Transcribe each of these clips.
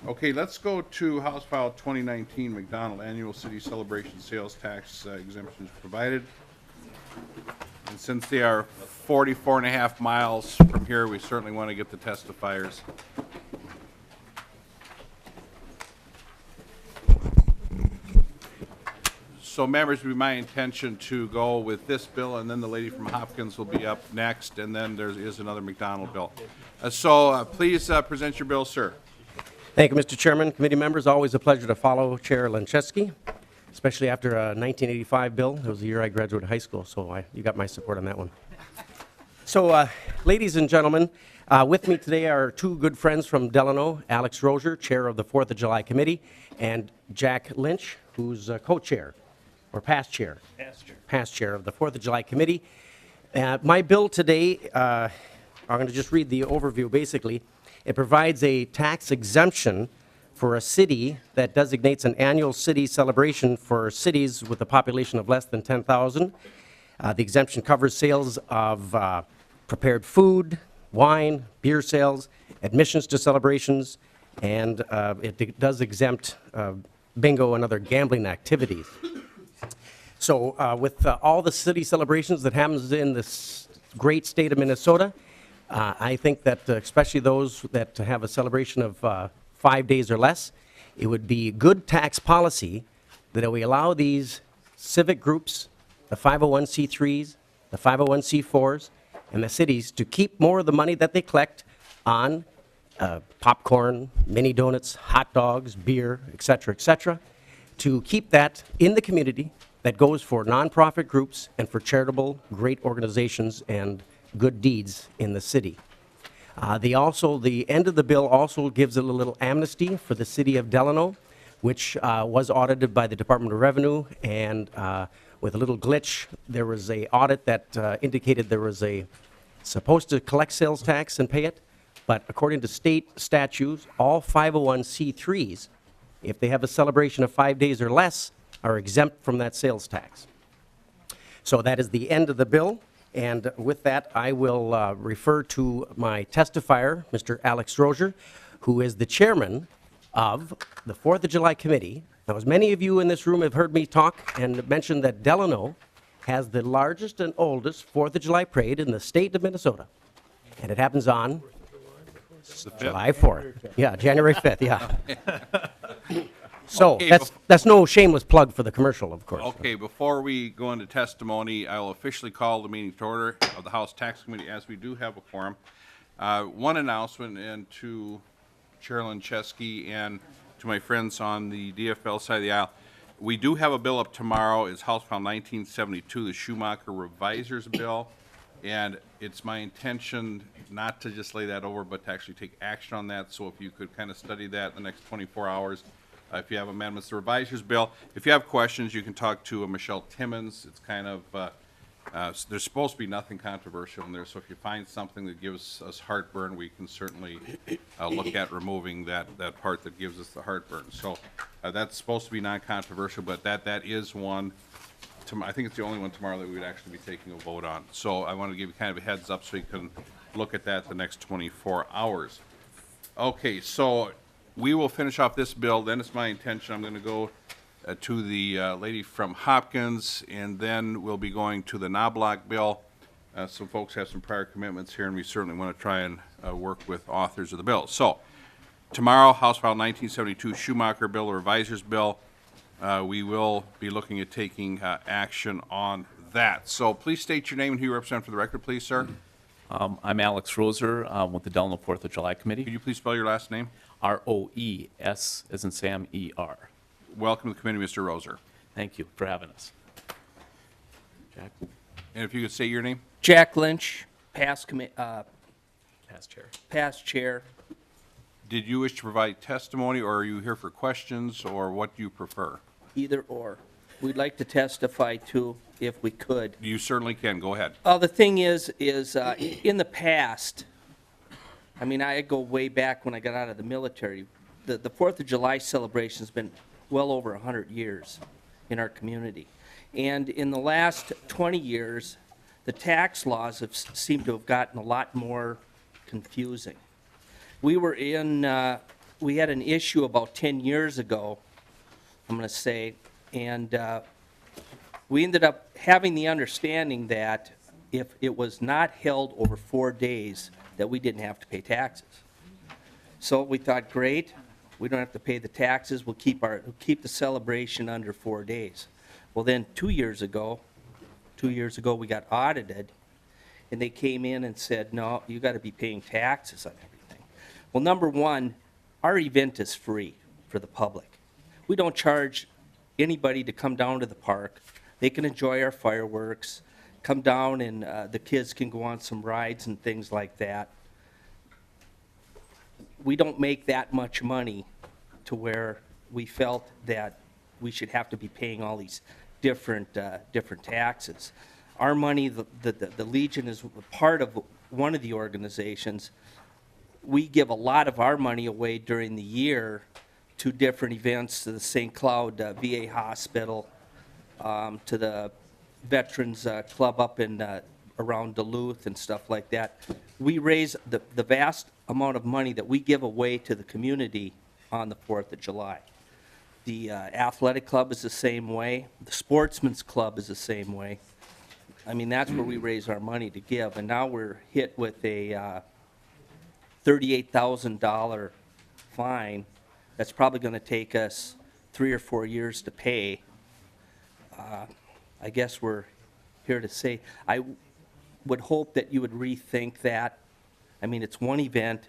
Okay, let's go to House File 2019 McDonald Annual City Celebration Sales Tax exemptions provided. And since they are 44 and a half miles from here, we certainly want to get the testifiers. So members, it would be my intention to go with this bill, and then the lady from Hopkins will be up next, and then there is another McDonald bill. Please present your bill, sir. Thank you, Mr. Chairman. Committee members, always a pleasure to follow Chair Lyncheski, especially after a 1985 bill. It was the year I graduated high school, so you got my support on that one. So, ladies and gentlemen, with me today are two good friends from Delano, Alex Roeser, Chair of the 4th of July Committee, and Jack Lynch, who's co-chair, or past chair of the 4th of July Committee. My bill today, I'm going to just read the overview basically. It provides a tax exemption for a city that designates an annual city celebration for cities with a population of less than 10,000. The exemption covers sales of prepared food, wine, beer sales, admissions to celebrations, and it does exempt bingo and other gambling activities. So with all the city celebrations that happens in this great state of Minnesota, I think that especially those that have a celebration of 5 days or less, it would be good tax policy that we allow these civic groups, the 501c3s, the 501c4s, and the cities to keep more of the money that they collect on popcorn, mini donuts, hot dogs, beer, et cetera, to keep that in the community that goes for nonprofit groups and for charitable great organizations and good deeds in the city. The end of the bill also gives a little amnesty for the city of Delano, which was audited by the Department of Revenue, and with a little glitch, there was a audit that indicated there was supposed to collect sales tax and pay it, but according to state statutes, all 501c3s, if they have a celebration of 5 days or less, are exempt from that sales tax. So that is the end of the bill. And with that, I will refer to my testifier, Mr. Alex Roeser, who is the chairman of the 4th of July Committee. Now, as many of you in this room have heard me talk and mention that Delano has the largest and oldest 4th of July parade in the state of Minnesota. And it happens on July 4th. Yeah, January 5th, yeah. So Okay, that's no shameless plug for the commercial, of course. Okay, before we go into testimony, I will officially call the meeting to order of the House Tax Committee, as we do have a quorum. One announcement, and to Chair Lyncheski and to my friends on the DFL side of the aisle, we do have a bill up tomorrow. It's House File 1972, the Schumacher Revisers Bill, and it's my intention not to just lay that over, but to actually take action on that. So if you could kind of study that in the next 24 hours. If you have amendments to the reviser's bill, if you have questions, you can talk to Michelle Timmons. It's kind of, there's supposed to be nothing controversial in there, so if you find something that gives us heartburn, we can certainly look at removing that part that gives us the heartburn. So that's supposed to be non-controversial, but that is one, I think it's the only one tomorrow that we would actually be taking a vote on. So I want to give you kind of a heads up so you can look at that the next 24 hours. Okay, so we will finish off this bill, then it's my intention, I'm going to go to the lady from Hopkins, and then we'll be going to the Knobloch bill. Some folks have some prior commitments here, and we certainly want to try and work with authors of the bill. So, tomorrow, House File 1972, Schumacher bill, the reviser's bill. We will be looking at taking action on that. So, please state your name and who you represent for the record, please, sir. I'm Alex Roeser with the Delano 4th of July Committee. Could you please spell your last name? R-O-E-S as in Sam, E-R. Welcome to the committee, Mr. Roeser. Thank you for having us. Jack? And if you could say your name? Jack Lynch, past Chair. past chair. Did you wish to provide testimony, or are you here for questions, or what do you prefer? Either or. We'd like to testify too, if we could. You certainly can. Go ahead. The thing is in the past, I mean, I go way back when I got out of the military. The 4th of July celebration has been well over 100 years in our community. And in the last 20 years, the tax laws have seemed to have gotten a lot more confusing. We were we had an issue about 10 years ago, I'm going to say, and we ended up having the understanding that if it was not held over 4 days, that we didn't have to pay taxes. So we thought, great, we don't have to pay the taxes, we'll keep the celebration under 4 days. Well, then 2 years ago, we got audited, and they came in and said, no, you got to be paying taxes on everything. Well, number one, our event is free for the public. We don't charge anybody to come down to the park. They can enjoy our fireworks, come down, and the kids can go on some rides and things like that. We don't make that much money to where we felt that we should have to be paying all these different taxes. Our money, the Legion is part of one of the organizations. We give a lot of our money away during the year to different events, to the St. Cloud VA Hospital, to the Veterans Club up in around Duluth and stuff like that. We raise the vast amount of money that we give away to the community on the 4th of July. The athletic club is the same way. The sportsman's club is the same way. I mean, that's where we raise our money to give. And now we're hit with a $38,000 fine that's probably going to take us 3 or 4 years to pay. I guess we're here to say, I would hope that you would rethink that. I mean, it's one event,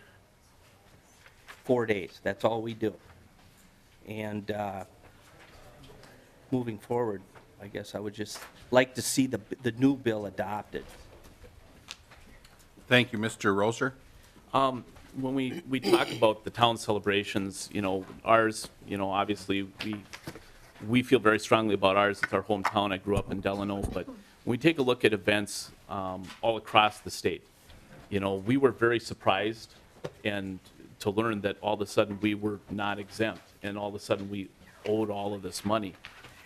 4 days. That's all we do. And moving forward, I guess I would just like to see the new bill adopted. Thank you, Mr. Roeser. When we talk about the town celebrations, ours, obviously we feel very strongly about ours. It's our hometown. I grew up in Delano, but when we take a look at events all across the state, we were very surprised and to learn that all of a sudden we were not exempt and all of a sudden we owed all of this money.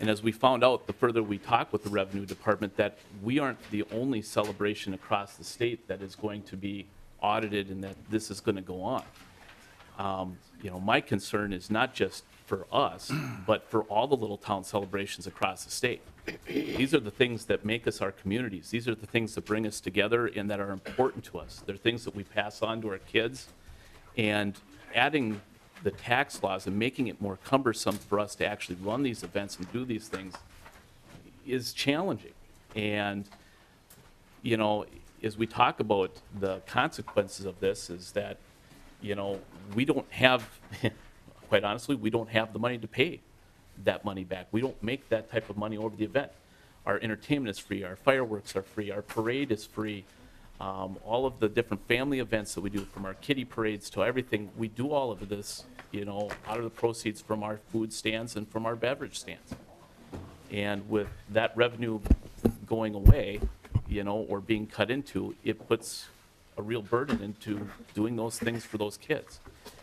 And as we found out, the further we talked with the Revenue Department, that we aren't the only celebration across the state that is going to be audited and that this is going to go on. My concern is not just for us, but for all the little town celebrations across the state. These are the things that make us our communities. These are the things that bring us together and that are important to us. They're things that we pass on to our kids. And adding the tax laws and making it more cumbersome for us to actually run these events and do these things is challenging. And, as we talk about the consequences of this is that, we don't have, quite honestly, we don't have the money to pay that money back. We don't make that type of money over the event. Our entertainment is free, our fireworks are free, our parade is free. All of the different family events that we do, from our kiddie parades to everything, we do all of this, out of the proceeds from our food stands and from our beverage stands. And with that revenue going away, or being cut into, it puts a real burden into doing those things for those kids.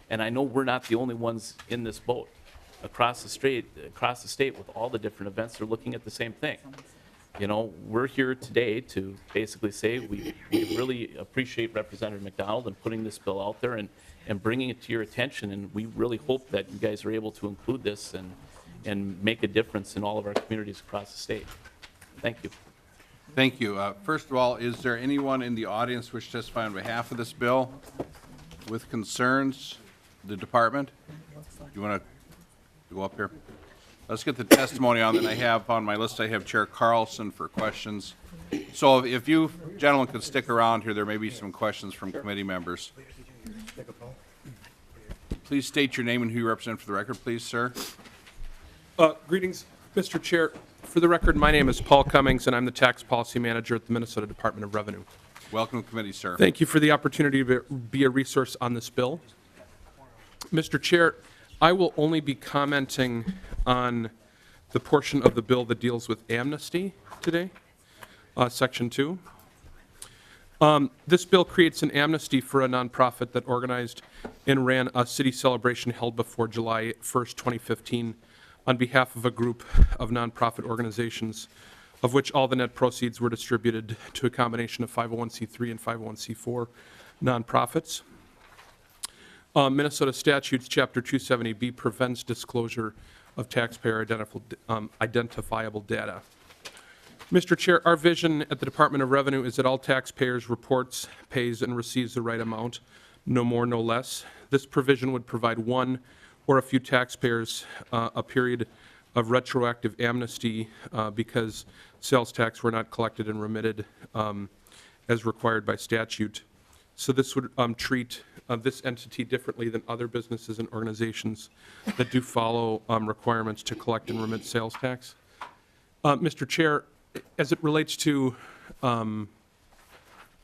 And I know we're not the only ones in this boat. Across the state with all the different events, they're looking at the same thing. We're here today to basically say we really appreciate Representative McDonald and putting this bill out there and bringing it to your attention, and we really hope that you guys are able to include this and make a difference in all of our communities across the state. Thank you. Thank you. First of all, is there anyone in the audience wish to testify on behalf of this bill with concerns? The department? You want to go up here? Let's get the testimony on that. I have on my list, I have Chair Carlson for questions. So if you gentlemen could stick around here, there may be some questions from committee members. Please state your name and who you represent for the record, please, sir. Greetings, Mr. Chair. For the record, my name is Paul Cumings, and I'm the Tax Policy Manager at the Minnesota Department of Revenue. Welcome to the committee, sir. Thank you for the opportunity to be a resource on this bill. Mr. Chair, I will only be commenting on the portion of the bill that deals with amnesty today, Section 2. This bill creates an amnesty for a nonprofit that organized and ran a city celebration held before July 1st, 2015, on behalf of a group of nonprofit organizations, of which all the net proceeds were distributed to a combination of 501c3 and 501c4 nonprofits. Minnesota statutes, Chapter 270B prevents disclosure of taxpayer identifiable data. Mr. Chair, our vision at the Department of Revenue is that all taxpayers reports, pays, and receives the right amount, no more, no less. This provision would provide one or a few taxpayers a period of retroactive amnesty because sales tax were not collected and remitted as required by statute. So this would treat this entity differently than other businesses and organizations that do follow requirements to collect and remit sales tax. Mr. Chair, as it relates to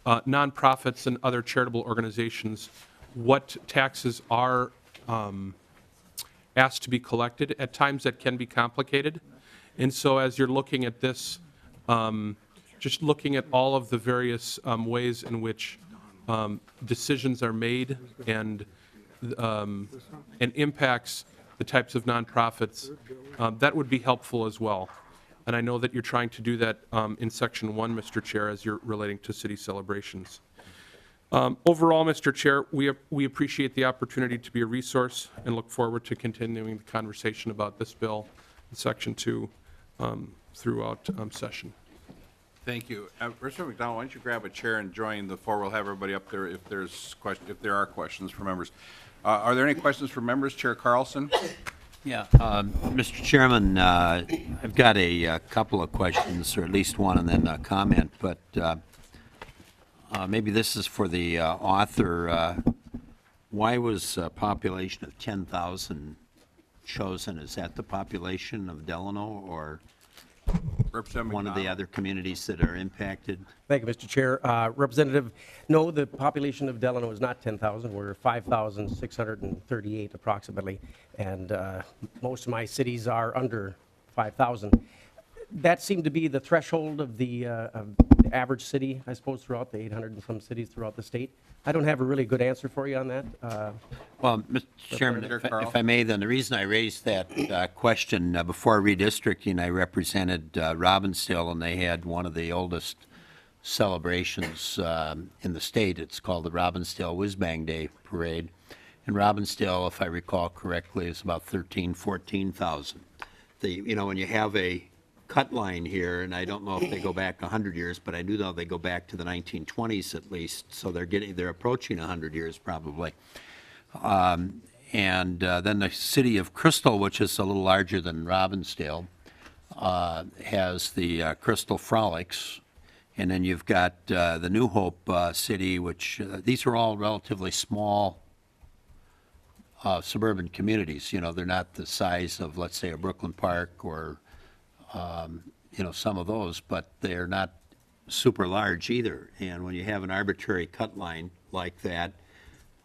nonprofits and other charitable organizations, what taxes are asked to be collected, at times that can be complicated. And so as you're looking at this, just looking at all of the various ways in which decisions are made and impacts the types of nonprofits, that would be helpful as well. And I know that you're trying to do that in Section 1, Mr. Chair, as you're relating to city celebrations. Overall, Mr. Chair, we appreciate the opportunity to be a resource and look forward to continuing the conversation about this bill in Section 2 throughout session. Thank you. Mr. McDonald, why don't you grab a chair and join the floor? We'll have everybody up there if there are questions for members. Are there any questions for members? Chair Carlson? Yeah, Mr. Chairman, I've got a couple of questions, or at least one, and then a comment, but maybe this is for the author. Why was a population of 10,000 chosen? Is that the population of Delano or Representative one of the McDonald. other communities that are impacted? Thank you, Mr. Chair. Representative, no, the population of Delano is not 10,000. We're 5,638 approximately, and most of my cities are under 5,000. That seemed to be the threshold of the average city, I suppose, throughout the 800 and some cities throughout the state. I don't have a really good answer for you on that. Well, Mr. Chairman, if I may, then the reason I raised that question, before redistricting, I represented Robbinsdale, and they had one of the oldest celebrations in the state. It's called the Robbinsdale Whiz Bang Day Parade. And Robbinsdale, if I recall correctly, is about 14,000. When you have a cut line here, and I don't know if they go back 100 years, but I do know they go back to the 1920s at least, so they're approaching 100 years probably. And then the city of Crystal, which is a little larger than Robbinsdale, has the Crystal Frolics, and then you've got the New Hope city, which these are all relatively small suburban communities. They're not the size of, let's say, a Brooklyn Park or some of those, but they're not super large either. And when you have an arbitrary cut line like that,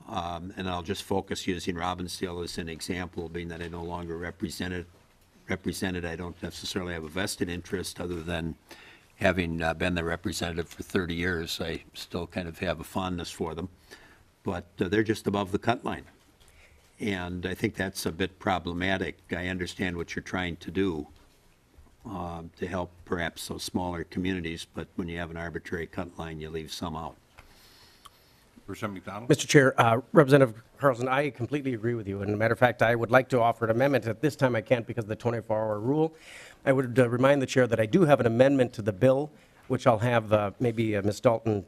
and I'll just focus using Robbinsdale as an example, being that I no longer represented, I don't necessarily have a vested interest other than having been the representative for 30 years. I still kind of have a fondness for them, but they're just above the cut line. And I think that's a bit problematic. I understand what you're trying to do to help perhaps those smaller communities, but when you have an arbitrary cut line, you leave some out. Representative McDonald? Mr. Chair, Representative Carlson, I completely agree with you. And as a matter of fact, I would like to offer an amendment. At this time, I can't because of the 24-hour rule. I would remind the chair that I do have an amendment to the bill, which I'll have maybe Ms. Dalton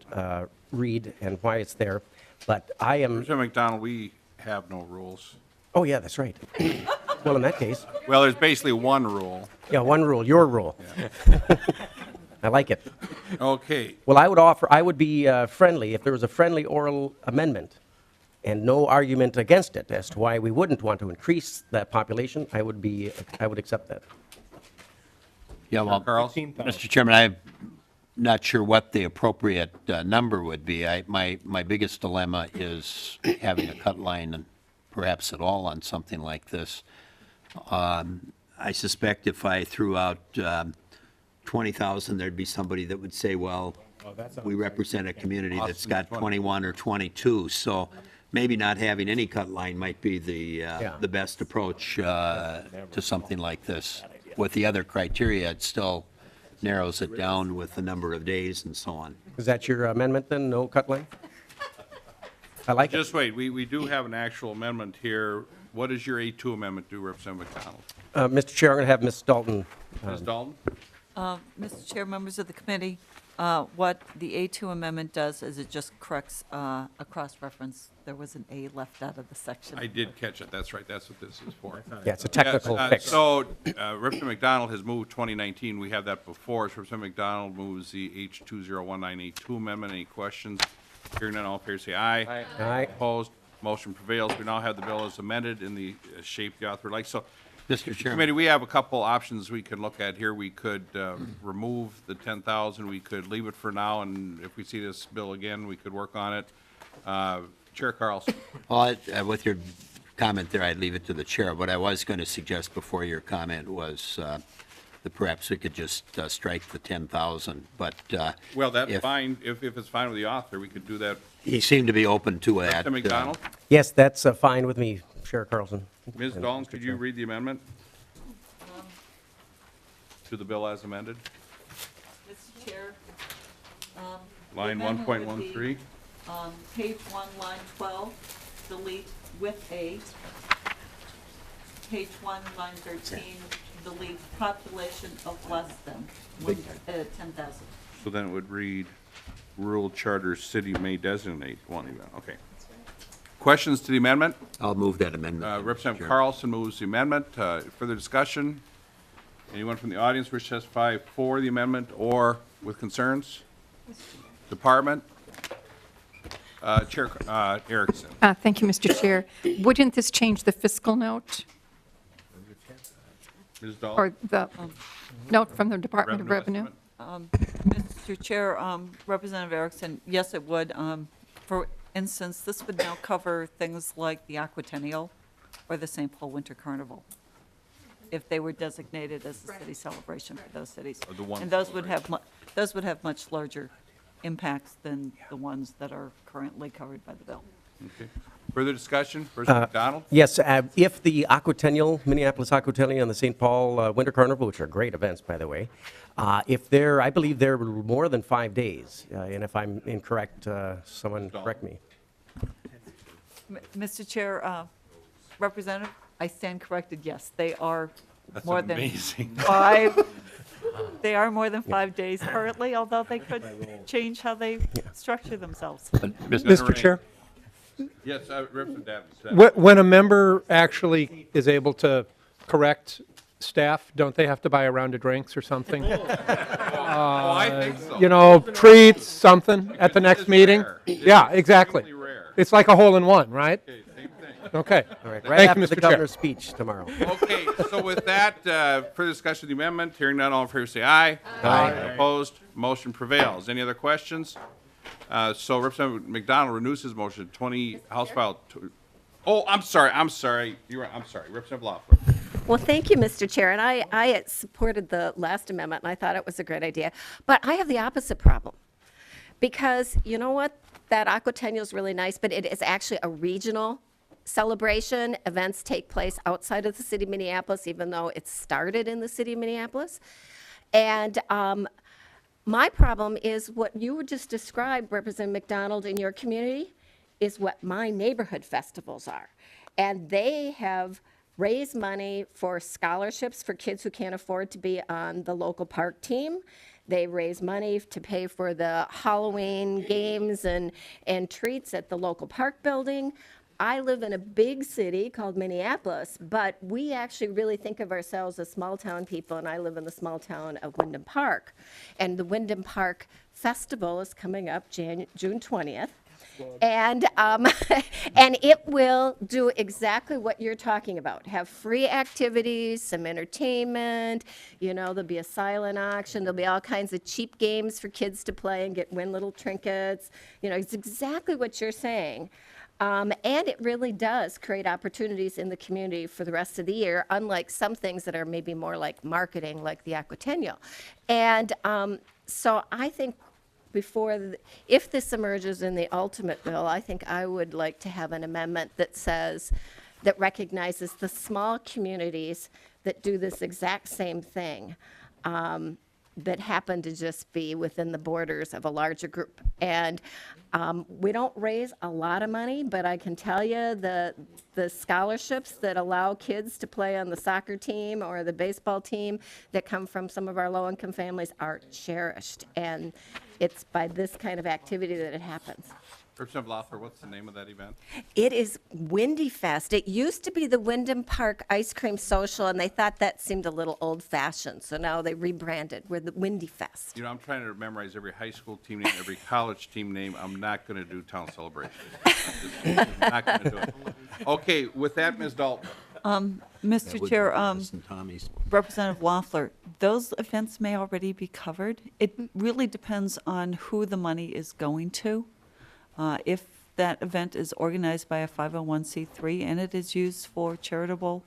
read and why it's there. But I am... Representative McDonald, we have no rules. Oh, yeah, that's right. Well, in that case, Well, there's basically one rule. yeah, one rule, your rule. I like it. Okay. Well, I would be friendly if there was a friendly oral amendment and no argument against it as to why we wouldn't want to increase that population. I would accept that. Yeah, well, Carlson? Mr. Chairman, I'm not sure what the appropriate number would be. My biggest dilemma is having a cut line, and perhaps at all, on something like this. I suspect if I threw out 20,000, there'd be somebody that would say, well, we represent a community that's got 21 or 22, so maybe not having any cut line might be the best approach to something like this. With the other criteria, it still narrows it down with the number of days and so on. Is that your amendment then, no cut line? I like it. Just wait, we do have an actual amendment here. What does your A2 amendment do, Representative McDonald? Mr. Chair, I'm going to have Ms. Dalton. Ms. Dalton? Mr. Chair, members of the committee, what the A2 amendment does is it just corrects a cross-reference. There was an A left out of the section. I did catch it, that's right, that's what this is for. Yeah, it's a technical Yes, fix. So, Representative McDonald has moved 2019, we have that before us. Representative McDonald moves the H2019A2 amendment. Any questions? Hearing none, all in favor say aye. Aye. Opposed? Motion prevails. We now have the bill as amended in the shape the author likes. So, Mr. Chairman. Committee, we have a couple options we could look at here. We could remove the 10,000, we could leave it for now, and if we see this bill again, we could work on it. Chair Carlson. Well, with your comment there, I'd leave it to the chair. What I was going to suggest before your comment was that perhaps we could just strike the 10,000, but Well, that's if- fine. If it's fine with the author, we could do that. he seemed to be open to that. Representative McDonald? Yes, that's fine with me, Chair Carlson. Ms. And Dalton, Mr. could you Chair. read the amendment to the bill as amended? Mr. Chair. Line the amendment would be, 1.13? Page 1, line 12, delete with A. Page 1, line 13, delete population of less than 10,000. So then it would read, rural charter city may designate one event. Okay. Questions to the amendment? I'll move that amendment. Mr. Representative Chairman. Carlson moves the amendment. Further discussion? Anyone from the audience wish to testify for the amendment or with concerns? Department? Chair Erickson. Thank you, Mr. Chair. Wouldn't this change the fiscal note Ms. Dahl? or the note from the Department of Revenue? Mr. Chair, Representative Erickson, yes, it would. For instance, this would now cover things like the Aquatennial or the St. Paul Winter Carnival, if they were designated as a city celebration for those cities. Or the one And those would have much larger impacts than the ones that are currently covered by the bill. Okay. Further discussion? Representative McDonald? Yes, if the Aquatennial, Minneapolis Aquatennial and the St. Paul Winter Carnival, which are great events, by the way, if they're, I believe they're more than 5 days, and if I'm incorrect, someone correct me. Mr. Chair, Representative, I stand corrected, yes, they are That's more than amazing. 5. They are more than 5 days currently, although they could change how they structure themselves. Mr. Chair, Yes, Representative Davenport. when a member actually is able to correct staff, don't they have to buy a round of drinks or something? Oh, I think so. You know, treats, something at the next It's meeting? rare. It Yeah, is exactly. extremely rare. It's like a hole-in-one, right? Okay, same thing. Okay. All right, right Thank after you, the Mr. Chair. governor's speech tomorrow. Okay, so with that, further discussion of the amendment, hearing none, all in favor say aye. Aye. Opposed, motion prevails. Any other questions? So Representative McDonald renews his motion, 20, House File, oh, I'm sorry, you're right, I'm sorry, Representative Loeffler. Well, thank you, Mr. Chair, and I supported the last amendment, and I thought it was a great idea. But I have the opposite problem, because you know what? That Aquatennial is really nice, but it is actually a regional celebration. Events take place outside of the city of Minneapolis, even though it started in the city of Minneapolis. And my problem is what you just described, Representative McDonald, in your community, is what my neighborhood festivals are. And they have raised money for scholarships for kids who can't afford to be on the local park team. They raise money to pay for the Halloween games and treats at the local park building. I live in a big city called Minneapolis, but we actually really think of ourselves as small town people, and I live in the small town of Wyndham Park. And the Wyndham Park Festival is coming up June 20th. And and it will do exactly what you're talking about. Have free activities, some entertainment, you know, there'll be a silent auction, there'll be all kinds of cheap games for kids to play and win little trinkets. You know, it's exactly what you're saying. And it really does create opportunities in the community for the rest of the year, unlike some things that are maybe more like marketing, like the Aquatennial. And so I think if this emerges in the ultimate bill, I think I would like to have an amendment that says, that recognizes the small communities that do this exact same thing. that happen to just be within the borders of a larger group. And we don't raise a lot of money, but I can tell you the scholarships that allow kids to play on the soccer team or the baseball team that come from some of our low-income families are cherished. And it's by this kind of activity that it happens. Representative Loeffler, what's the name of that event? It is Windy Fest. It used to be the Wyndham Park Ice Cream Social, and they thought that seemed a little old-fashioned, so now they rebranded. We're the Windy Fest. You know, I'm trying to memorize every high school team name, every college team name. I'm not going to do town celebration. Just not going to do it. Okay, with that, Ms. Dalton. Mr. Chair, Tommy's. Representative Loeffler, those events may already be covered. It really depends on who the money is going to. If that event is organized by a 501c3 and it is used for charitable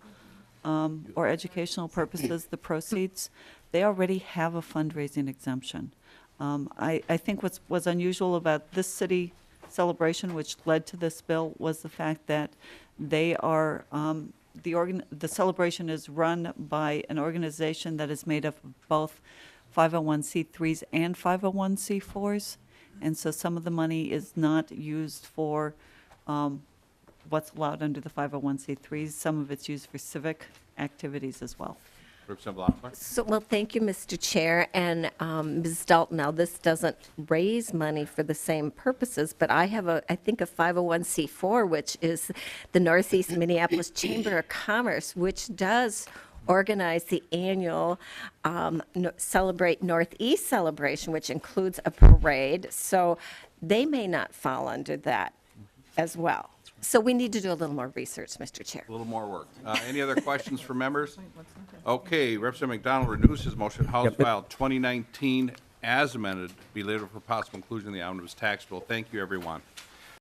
or educational purposes, the proceeds, they already have a fundraising exemption. I think what's unusual about this city celebration, which led to this bill, was the fact that they are, the celebration is run by an organization that is made up of both 501c3s and 501c4s. And so some of the money is not used for what's allowed under the 501c3s. Some of it's used for civic activities as well. Representative Loeffler. So, well, thank you, Mr. Chair, and Ms. Dalton. Now, this doesn't raise money for the same purposes, but I have, I think, a 501c4, which is the Northeast Minneapolis Chamber of Commerce, which does organize the annual Celebrate Northeast celebration, which includes a parade. So they may not fall under that as well. So we need to do a little more research, Mr. Chair. A little more work. Any other questions for members? Okay, Representative McDonald renews his motion. House File 2019 as amended be later for possible inclusion in the omnibus tax bill. Thank you, everyone.